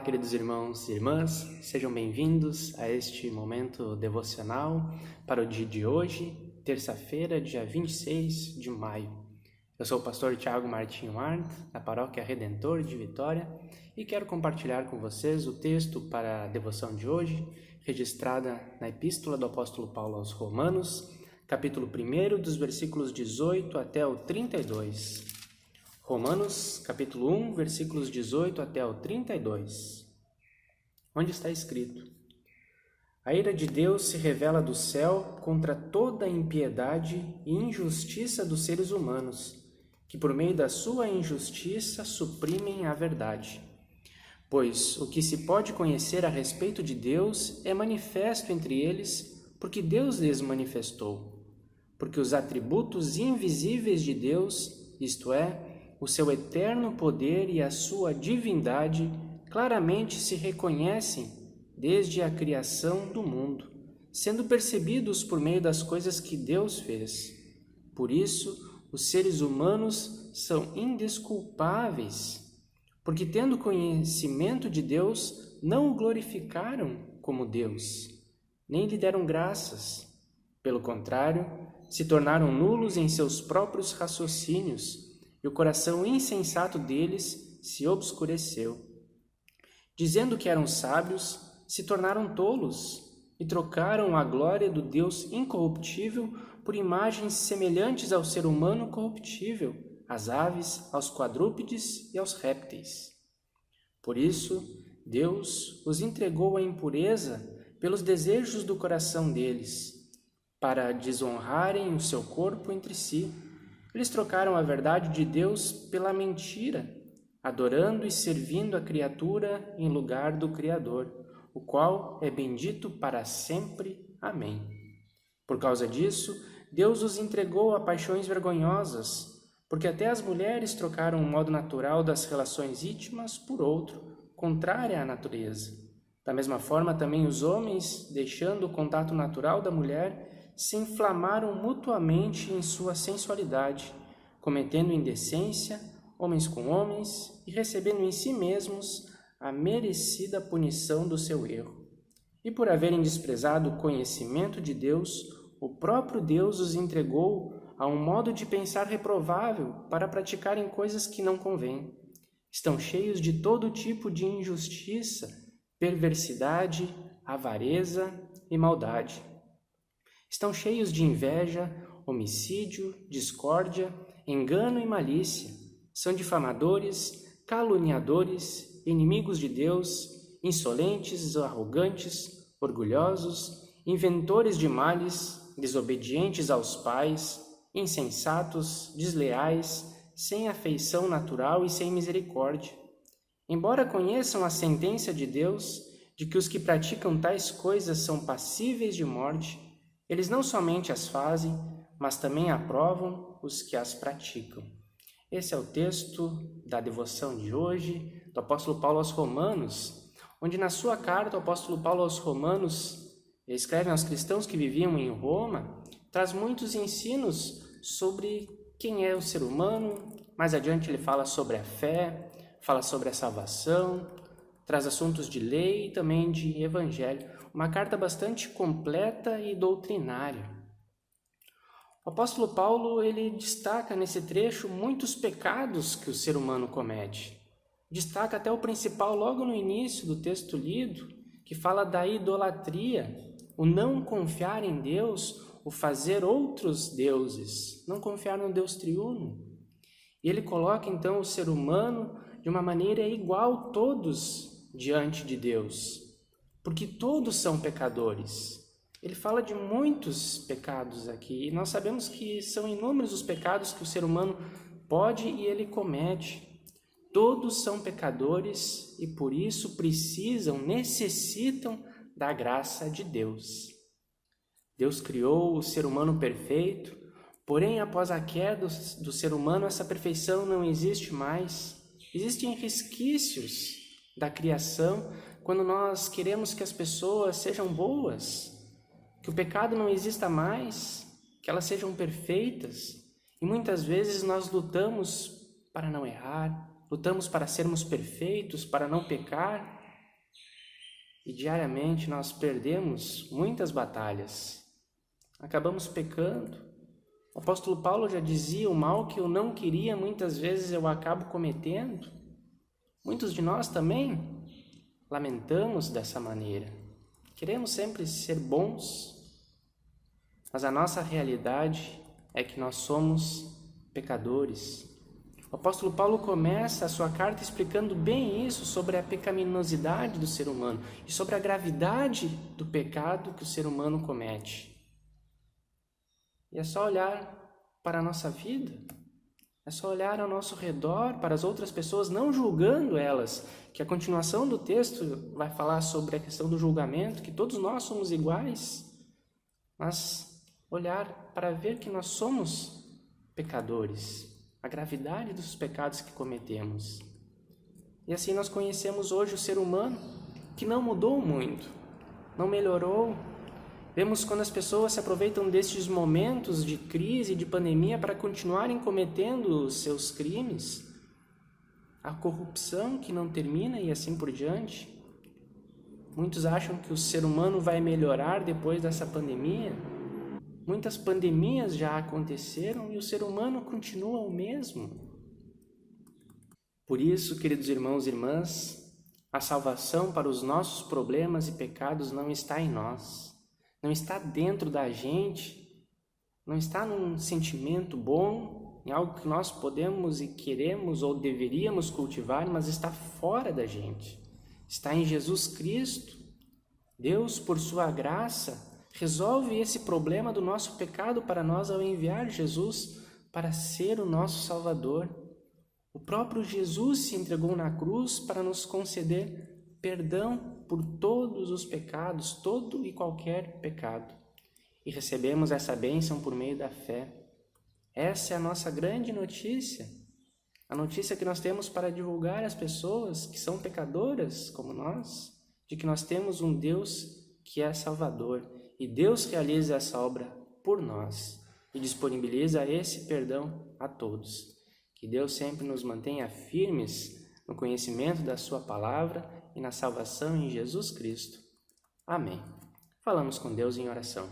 Olá, queridos irmãos e irmãs, sejam bem-vindos a este momento devocional para o dia de hoje, terça-feira, dia 26 de maio. Eu sou o pastor Tiago Martinho Arndt, da Paróquia Redentor de Vitória, e quero compartilhar com vocês o texto para a devoção de hoje, registrada na Epístola do Apóstolo Paulo aos Romanos, capítulo 1, dos versículos 18 até o 32. Romanos, capítulo 1, versículos 18 até o 32, onde está escrito: A ira de Deus se revela do céu contra toda a impiedade e injustiça dos seres humanos, que por meio da sua injustiça suprimem a verdade. Pois o que se pode conhecer a respeito de Deus é manifesto entre eles, porque Deus lhes manifestou. Porque os atributos invisíveis de Deus, isto é, o seu eterno poder e a sua divindade, claramente se reconhecem desde a criação do mundo, sendo percebidos por meio das coisas que Deus fez. Por isso, os seres humanos são indesculpáveis, porque tendo conhecimento de Deus, não o glorificaram como Deus, nem lhe deram graças. Pelo contrário, se tornaram nulos em seus próprios raciocínios, e o coração insensato deles se obscureceu. Dizendo que eram sábios, se tornaram tolos e trocaram a glória do Deus incorruptível por imagens semelhantes ao ser humano corruptível, às aves, aos quadrúpedes e aos répteis. Por isso, Deus os entregou à impureza pelos desejos do coração deles, para desonrarem o seu corpo entre si. Eles trocaram a verdade de Deus pela mentira, adorando e servindo a criatura em lugar do Criador, o qual é bendito para sempre. Amém. Por causa disso, Deus os entregou a paixões vergonhosas, porque até as mulheres trocaram o modo natural das relações íntimas por outro, contrário à natureza. Da mesma forma, também os homens, deixando o contato natural da mulher, se inflamaram mutuamente em sua sensualidade, cometendo indecência, homens com homens, e recebendo em si mesmos a merecida punição do seu erro. E por haverem desprezado o conhecimento de Deus, o próprio Deus os entregou a um modo de pensar reprovável para praticarem coisas que não convêm. Estão cheios de todo tipo de injustiça, perversidade, avareza e maldade. Estão cheios de inveja, homicídio, discórdia, engano e malícia. São difamadores, caluniadores, inimigos de Deus, insolentes, arrogantes, orgulhosos, inventores de males, desobedientes aos pais, insensatos, desleais, sem afeição natural e sem misericórdia. Embora conheçam a sentença de Deus, de que os que praticam tais coisas são passíveis de morte, eles não somente as fazem, mas também aprovam os que as praticam. Esse é o texto da devoção de hoje, do apóstolo Paulo aos Romanos, onde na sua carta o apóstolo Paulo aos Romanos escreve aos cristãos que viviam em Roma, traz muitos ensinos sobre quem é o ser humano. Mais adiante ele fala sobre a fé, fala sobre a salvação, traz assuntos de lei e também de evangelho. Uma carta bastante completa e doutrinária. O apóstolo Paulo, ele destaca nesse trecho muitos pecados que o ser humano comete. Destaca até o principal logo no início do texto lido, que fala da idolatria, o não confiar em Deus, o fazer outros deuses, não confiar no Deus triuno. E ele coloca então o ser humano de uma maneira igual todos diante de Deus, porque todos são pecadores. Ele fala de muitos pecados aqui, e nós sabemos que são inúmeros os pecados que o ser humano pode e ele comete. Todos são pecadores e por isso necessitam da graça de Deus. Deus criou o ser humano perfeito, porém após a queda do ser humano, essa perfeição não existe mais. Existem resquícios da criação quando nós queremos que as pessoas sejam boas, que o pecado não exista mais, que elas sejam perfeitas. E muitas vezes nós lutamos para não errar, lutamos para sermos perfeitos, para não pecar, E diariamente nós perdemos muitas batalhas. Acabamos pecando. O apóstolo Paulo já dizia: o mal que eu não queria, muitas vezes eu acabo cometendo. Muitos de nós também lamentamos dessa maneira. Queremos sempre ser bons, mas a nossa realidade é que nós somos pecadores. O apóstolo Paulo começa a sua carta explicando bem isso, sobre a pecaminosidade do ser humano e sobre a gravidade do pecado que o ser humano comete. E é só olhar para a nossa vida, é só olhar ao nosso redor, para as outras pessoas, não julgando elas, que a continuação do texto vai falar sobre a questão do julgamento, que todos nós somos iguais, mas olhar para ver que nós somos pecadores, a gravidade dos pecados que cometemos. E assim nós conhecemos hoje o ser humano que não mudou muito, não melhorou. Vemos quando as pessoas se aproveitam destes momentos de crise, de pandemia, para continuarem cometendo os seus crimes, a corrupção que não termina e assim por diante. Muitos acham que o ser humano vai melhorar depois dessa pandemia. Muitas pandemias já aconteceram e o ser humano continua o mesmo. Por isso, queridos irmãos e irmãs, a salvação para os nossos problemas e pecados não está em nós. Não está dentro da gente, não está num sentimento bom, em algo que nós podemos e queremos ou deveríamos cultivar, mas está fora da gente. Está em Jesus Cristo. Deus, por sua graça, resolve esse problema do nosso pecado para nós ao enviar Jesus para ser o nosso Salvador. O próprio Jesus se entregou na cruz para nos conceder perdão por todos os pecados, todo e qualquer pecado. E recebemos essa bênção por meio da fé. Essa é a nossa grande notícia. A notícia que nós temos para divulgar às pessoas que são pecadoras como nós, de que nós temos um Deus que é Salvador. E Deus realiza essa obra por nós e disponibiliza esse perdão a todos. Que Deus sempre nos mantenha firmes no conhecimento da sua palavra e na salvação em Jesus Cristo. Amém. Falamos com Deus em oração.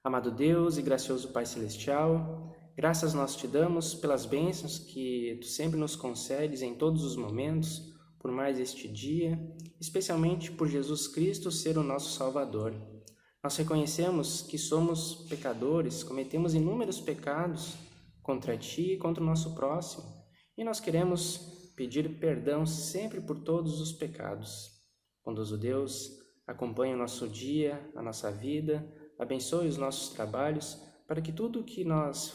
Amado Deus e gracioso Pai Celestial, graças nós te damos pelas bênçãos que tu sempre nos concedes em todos os momentos, por mais este dia, especialmente por Jesus Cristo ser o nosso Salvador. Nós reconhecemos que somos pecadores, cometemos inúmeros pecados contra ti e contra o nosso próximo, e nós queremos pedir perdão sempre por todos os pecados. Bondoso Deus, acompanhe o nosso dia, a nossa vida, abençoe os nossos trabalhos, para que tudo o que nós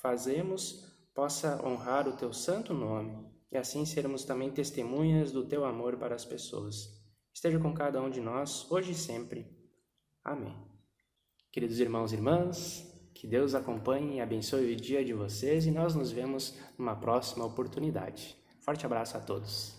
fazemos possa honrar o teu santo nome, e assim sermos também testemunhas do teu amor para as pessoas. Esteja com cada um de nós, hoje e sempre. Amém. Queridos irmãos e irmãs, que Deus acompanhe e abençoe o dia de vocês, e nós nos vemos numa próxima oportunidade. Forte abraço a todos.